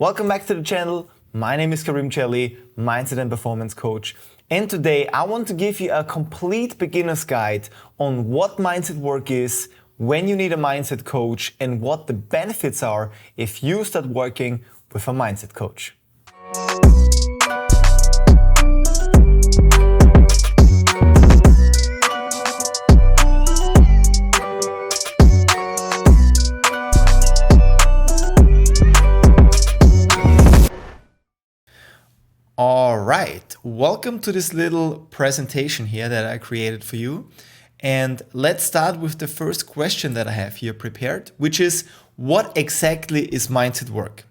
Welcome back to the channel. My name is Karim Chelli, Mindset and Performance Coach. And today I want to give you a complete beginner's guide on what mindset work is, when you need a mindset coach, and what the benefits are if you start working with a mindset coach. All right, welcome to this little presentation here that I created for you. And let's start with the first question that I have here prepared, which is, what exactly is mindset work?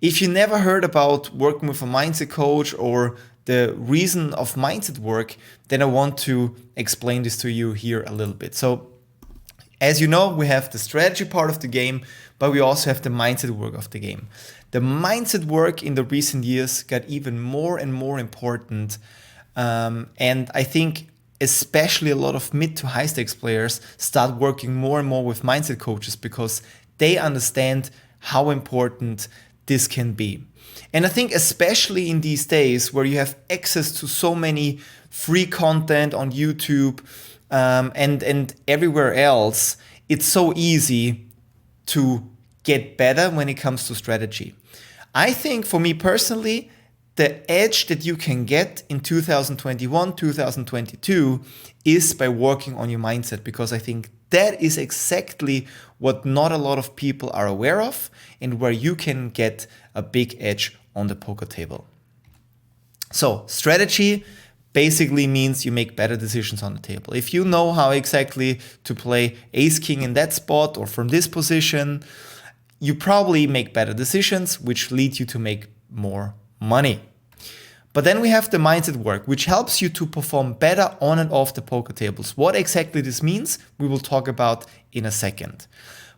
If you never heard about working with a mindset coach or the reason of mindset work, then I want to explain this to you here a little bit. So, as you know, we have the strategy part of the game, but we also have the mindset work of the game. The mindset work in the recent years got even more and more important. And I think especially a lot of mid to high stakes players start working more and more with mindset coaches because they understand how important this can be. And I think especially in these days where you have access to so many free content on YouTube and everywhere else, it's so easy to get better when it comes to strategy. I think for me personally, the edge that you can get in 2021, 2022 is by working on your mindset, because I think that is exactly what not a lot of people are aware of and where you can get a big edge on the poker table. So strategy basically means you make better decisions on the table. If you know how exactly to play ace-king in that spot or from this position, you probably make better decisions, which lead you to make more money. But then we have the mindset work, which helps you to perform better on and off the poker tables. What exactly this means, we will talk about in a second.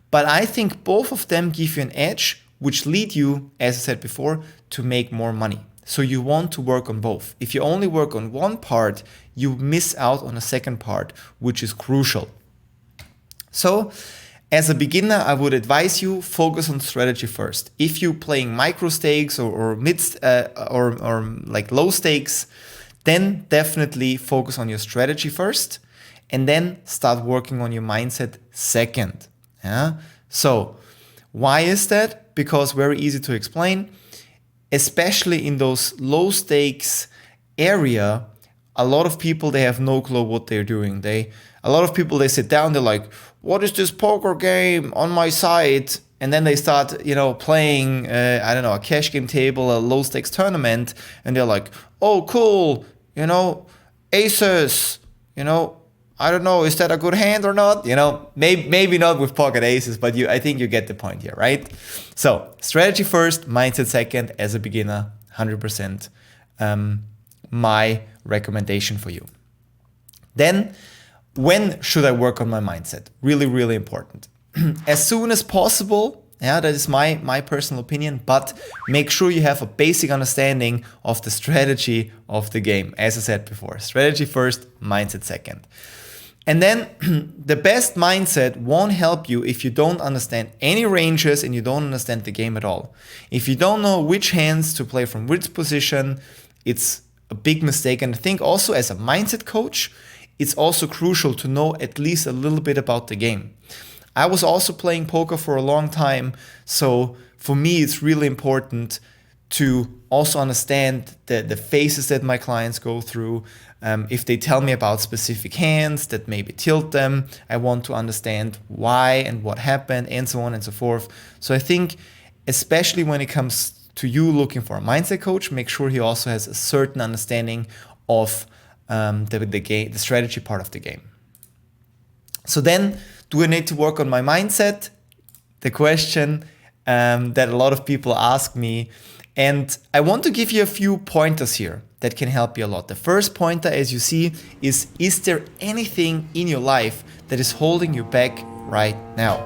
But I think both of them give you an edge, which lead you, as I said before, to make more money. So you want to work on both. If you only work on one part, you miss out on a second part, which is crucial. So, as a beginner, I would advise you focus on strategy first. If you're playing micro stakes or mid or like low stakes, then definitely focus on your strategy first, and then start working on your mindset second. Yeah. So why is that? Because very easy to explain. Especially in those low stakes area, a lot of people, they have no clue what they're doing. A lot of people, they sit down, they're like, what is this poker game on my side? And then they start, playing, a cash game table, a low stakes tournament. And they're like, oh, cool, aces, I don't know, is that a good hand or not? Maybe not with pocket aces, but I think you get the point here, right? So strategy first, mindset second. As a beginner, 100% my recommendation for you. Then, when should I work on my mindset? Really, really important. As soon as possible. Yeah, that is my personal opinion, but make sure you have a basic understanding of the strategy of the game. As I said before, strategy first, mindset second. And then the best mindset won't help you if you don't understand any ranges and you don't understand the game at all. If you don't know which hands to play from which position, it's a big mistake. And I think also as a mindset coach, it's also crucial to know at least a little bit about the game. I was also playing poker for a long time, so for me it's really important to also understand the phases that my clients go through. If they tell me about specific hands that maybe tilt them, I want to understand why and what happened and so on and so forth. So I think especially when it comes to you looking for a mindset coach, make sure he also has a certain understanding of the strategy part of the game. So then, do I need to work on my mindset? The question that a lot of people ask me, and I want to give you a few pointers here that can help you a lot. The first pointer, as you see, is there anything in your life that is holding you back right now?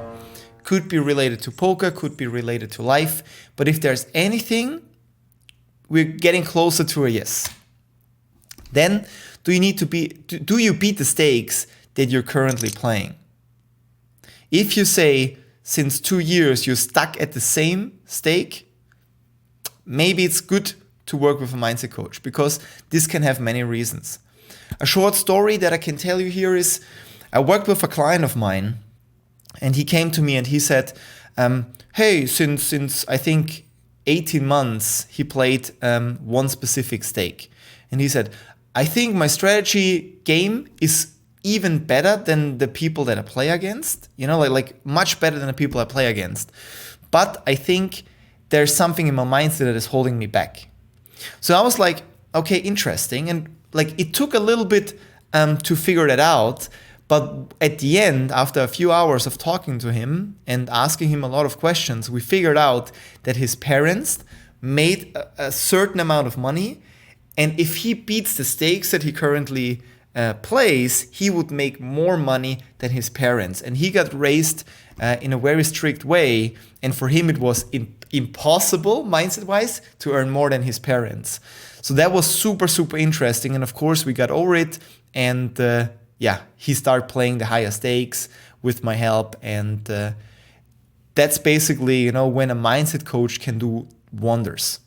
Could be related to poker, could be related to life, but if there's anything, we're getting closer to a yes. Then, do you beat the stakes that you're currently playing? If you say since 2 years you're stuck at the same stake, maybe it's good to work with a mindset coach because this can have many reasons. A short story that I can tell you here is I worked with a client of mine and he came to me and he said, hey, since I think 18 months, he played one specific stake. And he said, I think my strategy game is even better than the people that I play against, like much better than the people I play against. But I think there's something in my mindset that is holding me back. So I was like, okay, interesting. And like it took a little bit to figure that out. But at the end, after a few hours of talking to him and asking him a lot of questions, we figured out that his parents made a certain amount of money. And if he beats the stakes that he currently plays, he would make more money than his parents. And he got raised in a very strict way. And for him, it was impossible, mindset-wise, to earn more than his parents. So that was super, super interesting. And of course, we got over it. And he started playing the higher stakes with my help. And that's basically, when a mindset coach can do wonders.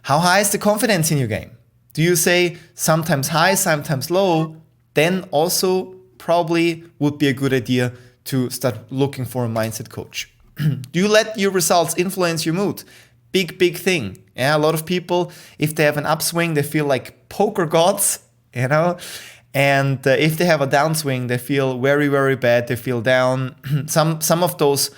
How high is the confidence in your game? Do you say sometimes high, sometimes low? Then also probably would be a good idea to start looking for a mindset coach. Do you let your results influence your mood? Big thing. Yeah, a lot of people, if they have an upswing, they feel like poker gods, And if they have a downswing, they feel very, very bad. They feel down. Some of those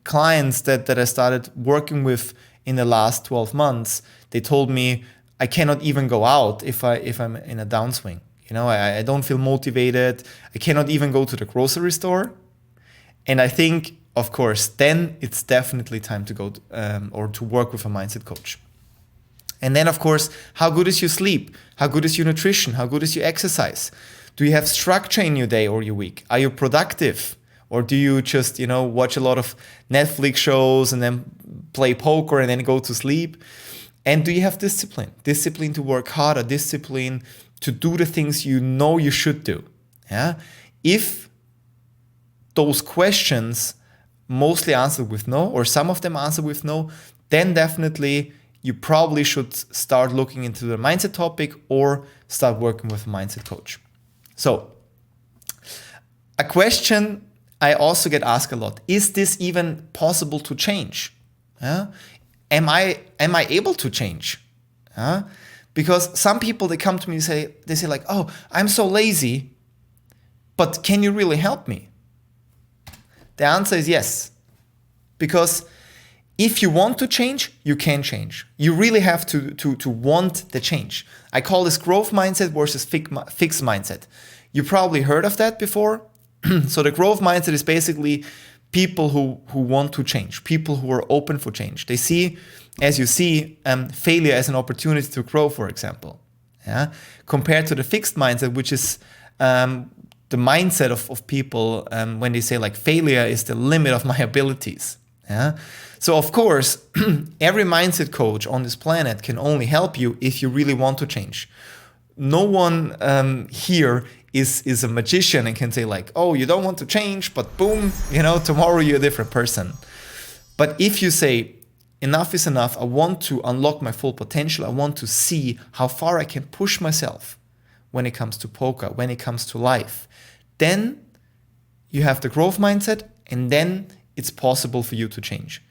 clients that I started working with in the last 12 months, they told me I cannot even go out if I'm in a downswing. I don't feel motivated. I cannot even go to the grocery store. And I think, of course, then it's definitely time to go or to work with a mindset coach. And then, of course, how good is your sleep? How good is your nutrition? How good is your exercise? Do you have structure in your day or your week? Are you productive? Or do you just, watch a lot of Netflix shows and then play poker and then go to sleep? And do you have discipline? Discipline to work harder, discipline to do the things you should do. Yeah. If those questions mostly answer with no, or some of them answer with no, then definitely you probably should start looking into the mindset topic or start working with a mindset coach. So, a question I also get asked a lot, is this even possible to change? Am I able to change? Because some people, they come to me and they say like, oh, I'm so lazy, but can you really help me? The answer is yes. Because if you want to change, you can change. You really have to want the change. I call this growth mindset versus fixed mindset. You probably heard of that before. So the growth mindset is basically people who want to change, people who are open for change. They see, as you see, failure as an opportunity to grow, for example. Yeah? Compared to the fixed mindset, which is the mindset of people when they say like failure is the limit of my abilities. Yeah? So of course, every mindset coach on this planet can only help you if you really want to change. No one here is a magician and can say like, oh, you don't want to change, but boom, tomorrow you're a different person. But if you say, enough is enough, I want to unlock my full potential, I want to see how far I can push myself when it comes to poker, when it comes to life, then you have the growth mindset, and then it's possible for you to change.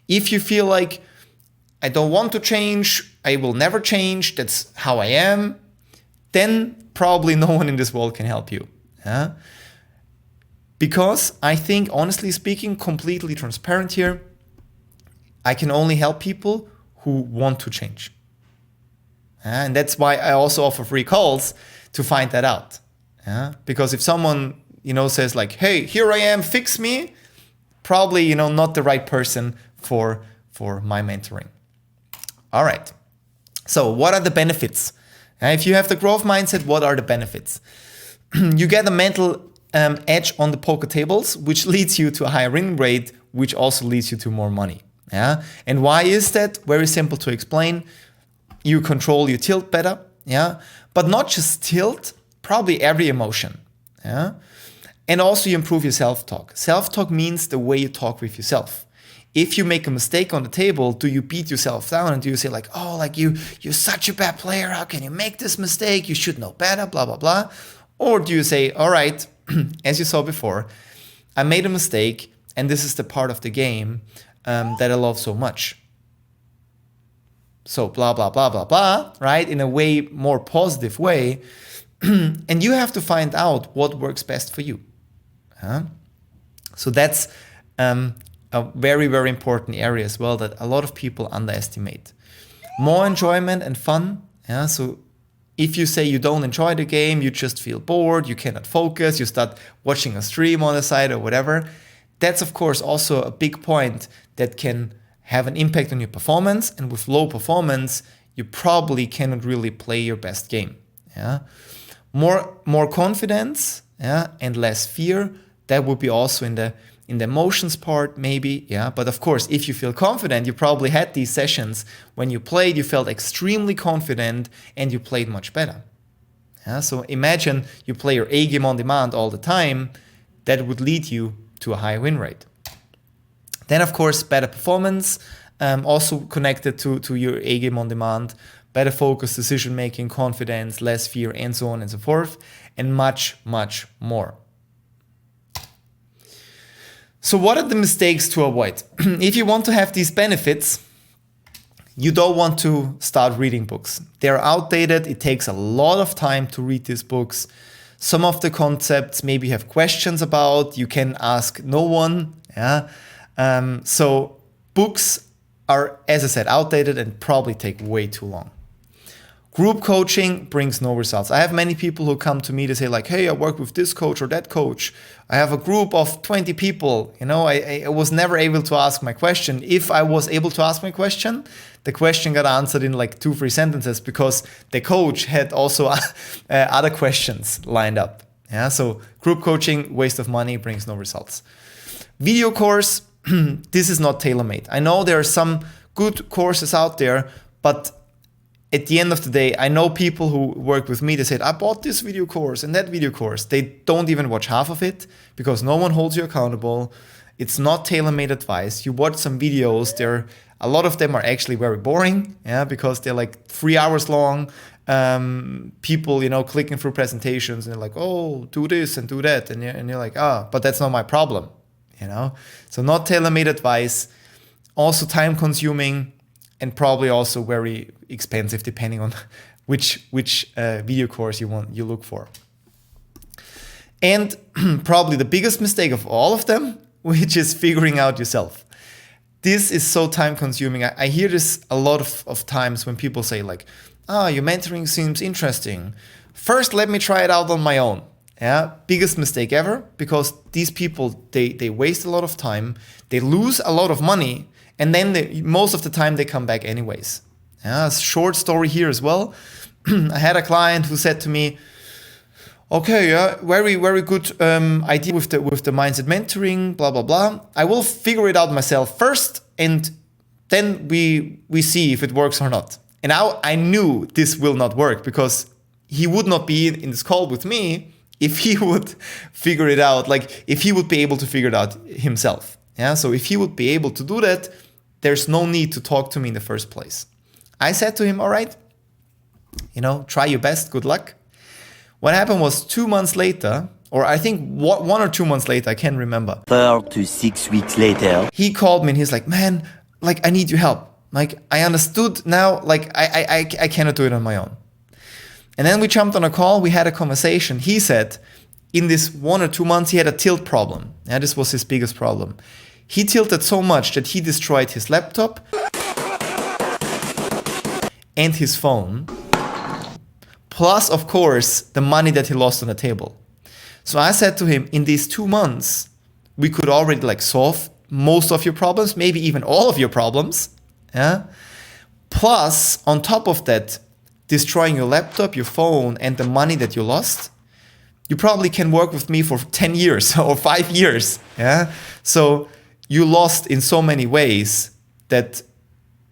If you feel like, I don't want to change, I will never change, that's how I am, then probably no one in this world can help you. Yeah? Because I think, honestly speaking, completely transparent here, I can only help people who want to change. And that's why I also offer free calls to find that out. Yeah? Because if someone, says like, hey, here I am, fix me, probably, not the right person for my mentoring. All right. So what are the benefits? If you have the growth mindset, what are the benefits? You get a mental edge on the poker tables, which leads you to a higher win rate, which also leads you to more money. Yeah. And why is that? Very simple to explain. You control your tilt better. Yeah. But not just tilt, probably every emotion. Yeah. And also you improve your self-talk. Self-talk means the way you talk with yourself. if you make a mistake on the table, do you beat yourself down and do you say like, oh, like you're such a bad player. How can you make this mistake? You should know better, blah, blah, blah. Or do you say, all right, as you saw before, I made a mistake and this is the part of the game that I love so much. So blah, blah, blah, blah, blah, right? In a way more positive way. And you have to find out what works best for you. So that's a very, very important area as well that a lot of people underestimate. More enjoyment and fun. So if you say you don't enjoy the game, you just feel bored, you cannot focus, you start watching a stream on the side or whatever, that's of course also a big point that can have an impact on your performance. And with low performance, you probably cannot really play your best game. More confidence, and less fear. That would be also in the emotions part, maybe. But of course, if you feel confident, you probably had these sessions when you played, you felt extremely confident and you played much better. So imagine you play your A game on demand all the time. That would lead you to a high win rate. Then, of course, better performance, also connected to your A game on demand, better focus, decision-making, confidence, less fear, and so on and so forth, and much, much more. So what are the mistakes to avoid? If you want to have these benefits, you don't want to start reading books. They're outdated. It takes a lot of time to read these books. Some of the concepts maybe you have questions about. You can ask no one. So books are, as I said, outdated and probably take way too long. Group coaching brings no results. I have many people who come to me to say like, hey, I work with this coach or that coach. I have a group of 20 people. I was never able to ask my question. If I was able to ask my question, the question got answered in like 2-3 sentences because the coach had also other questions lined up. So group coaching, waste of money, brings no results. Video course, this is not tailor-made. I know there are some good courses out there, but at the end of the day, I know people who work with me, they said, I bought this video course and that video course. They don't even watch half of it because no one holds you accountable. It's not tailor-made advice. You watch some videos, a lot of them are actually very boring, because they're like 3 hours long. People, clicking through presentations and they're like, oh, do this and do that. And you're like, but that's not my problem, So not tailor-made advice, also time consuming, and probably also very expensive depending on which video course you look for. And probably the biggest mistake of all of them, which is figuring out yourself. This is so time consuming. I hear this a lot of times when people say like, your mentoring seems interesting. First, let me try it out on my own. Biggest mistake ever, because these people, they waste a lot of time, they lose a lot of money, and then most of the time they come back anyways. A short story here as well. I had a client who said to me, okay, very, very good idea with the mindset mentoring, blah, blah, blah. I will figure it out myself first, and then we see if it works or not. And now I knew this will not work because he would not be in this call with me if he would figure it out, like if he would be able to figure it out himself. So if he would be able to do that, there's no need to talk to me in the first place. I said to him, all right, try your best, good luck. What happened was 2 months later, or I think 1 or 2 months later, I can't remember. 4 to 6 weeks later. He called me and he's like, man, like I need your help. Like I understood now, like I cannot do it on my own. And then we jumped on a call, we had a conversation. He said in this 1 or 2 months, he had a tilt problem. This was his biggest problem. He tilted so much that he destroyed his laptop and his phone, plus, of course, the money that he lost on the table. So I said to him, in these 2 months, we could already solve most of your problems, maybe even all of your problems. Plus, on top of that, destroying your laptop, your phone, and the money that you lost, you probably can work with me for 10 years or 5 years. So you lost in so many ways that,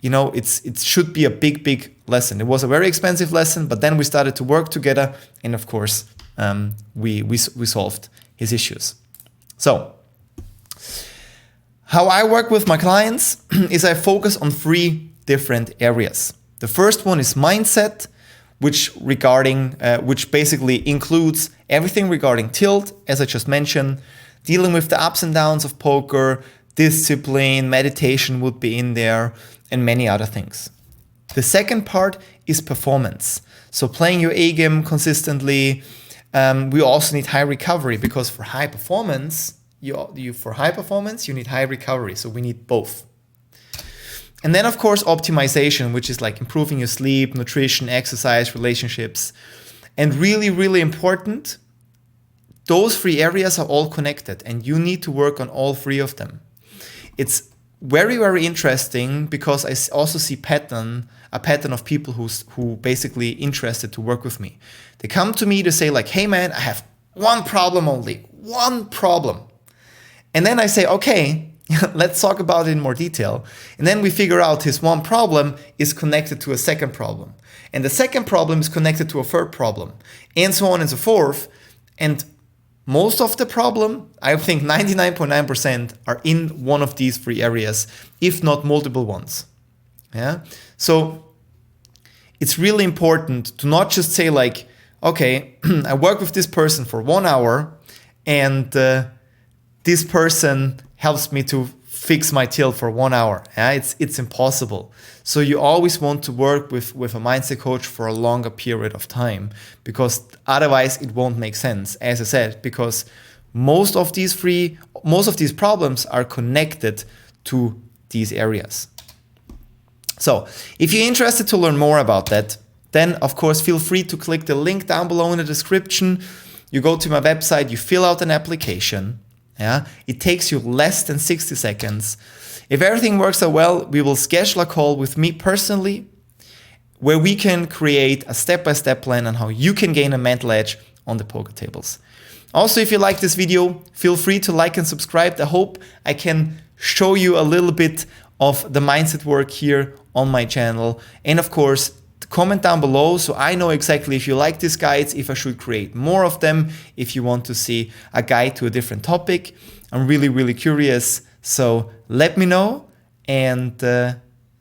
it should be a big, big lesson. It was a very expensive lesson, but then we started to work together. And of course, we solved his issues. So How I work with my clients is I focus on three different areas. The first one is mindset, which basically includes everything regarding tilt, as I just mentioned, dealing with the ups and downs of poker, discipline, meditation would be in there, and many other things. The second part is performance. So playing your A game consistently. We also need high recovery because for high performance, you need high recovery. So we need both. And then of course optimization, which is like improving your sleep, nutrition, exercise, relationships. And really, really important, those three areas are all connected and you need to work on all three of them. It's very, very interesting because I also see a pattern of people who basically interested to work with me. They come to me to say like, hey man, I have one problem only, one problem. And then I say, okay, let's talk about it in more detail. And then we figure out his one problem is connected to a second problem. And the second problem is connected to a third problem, and so on and so forth. And most of the problem, I think 99.9% are in one of these three areas, if not multiple ones. Yeah. So it's really important to not just say like, okay, I work with this person for 1 hour and this person helps me to fix my tilt for 1 hour. Yeah, it's impossible. So you always want to work with a mindset coach for a longer period of time because otherwise it won't make sense. As I said, because most of these problems are connected to these areas. So if you're interested to learn more about that, then of course feel free to click the link down below in the description. You go to my website, you fill out an application. Yeah, it takes you less than 60 seconds. If everything works out well, we will schedule a call with me personally where we can create a step-by-step plan on how you can gain a mental edge on the poker tables. Also, if you like this video, feel free to like and subscribe. I hope I can show you a little bit of the mindset work here on my channel. And of course, comment down below so I know exactly if you like these guides, if I should create more of them, if you want to see a guide to a different topic. I'm really, really curious. So let me know and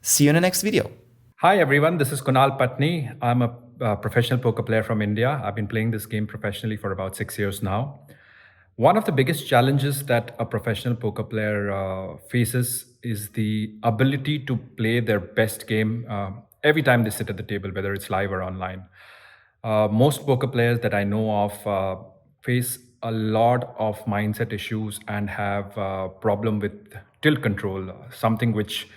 see you in the next video. Hi everyone, this is Kunal Patni. I'm a professional poker player from India. I've been playing this game professionally for about 6 years now. One of the biggest challenges that a professional poker player faces is the ability to play their best game every time they sit at the table, whether it's live or online. Most poker players that I know of face a lot of mindset issues and have a problem with tilt control, something which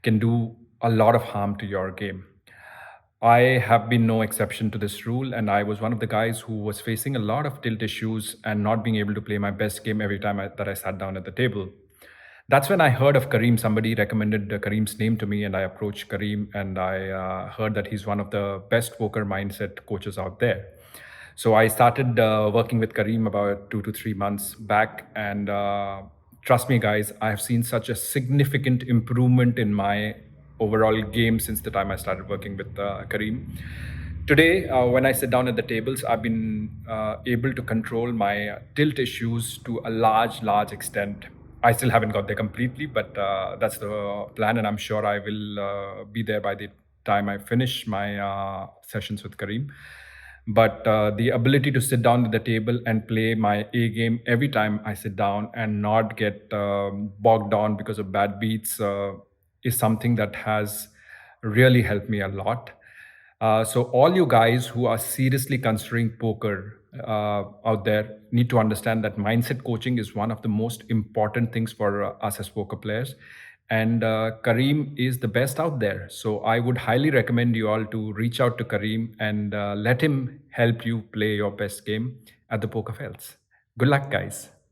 can do a lot of harm to your game. I have been no exception to this rule, and I was one of the guys who was facing a lot of tilt issues and not being able to play my best game every time that I sat down at the table. That's when I heard of Karim. Somebody recommended Karim's name to me, and I approached Karim, and I heard that he's one of the best poker mindset coaches out there. So I started working with Karim about 2 to 3 months back, and trust me, guys, I have seen such a significant improvement in my overall game since the time I started working with Karim. Today, when I sit down at the tables, I've been able to control my tilt issues to a large extent. I still haven't got there completely, but that's the plan, and I'm sure I will be there by the time I finish my sessions with Karim. But the ability to sit down at the table and play my A game every time I sit down and not get bogged down because of bad beats is something that has really helped me a lot. So all you guys who are seriously considering poker out there need to understand that mindset coaching is one of the most important things for us as poker players. And Karim is the best out there. So I would highly recommend you all to reach out to Karim and let him help you play your best game at the poker fells. Good luck, guys.